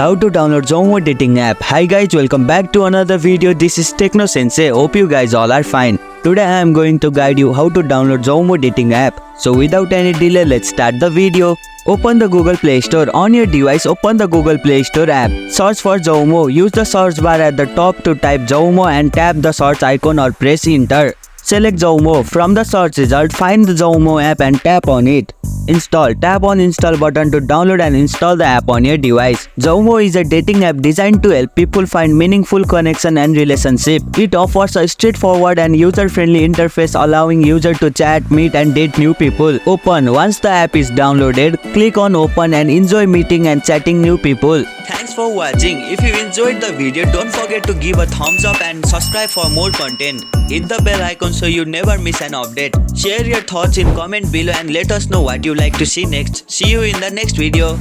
How to download Jaumo dating app. Hi guys, welcome back to another video. This is TechnoSensei. Hope you guys all are fine. Today I am going to guide you how to download Jaumo dating app. So without any delay, let's start the video. Open the Google Play Store. On your device, open the Google Play Store app. Search for Jaumo. Use the search bar at the top to type Jaumo and tap the search icon or press enter. Select Jaumo. From the search result, find the Jaumo app and tap on it. Install. Tap on install button to download and install the app on your device. Jaumo is a dating app designed to help people find meaningful connection and relationship. It offers a straightforward and user-friendly interface allowing users to chat, meet and date new people. Open. Once the app is downloaded, click on open and enjoy meeting and chatting new people. Thanks for watching. If you enjoyed the video, don't forget to give a thumbs up and subscribe for more content. Hit the bell icon so you never miss an update. Share your thoughts in comment below and let us know what you like to see next. See you in the next video.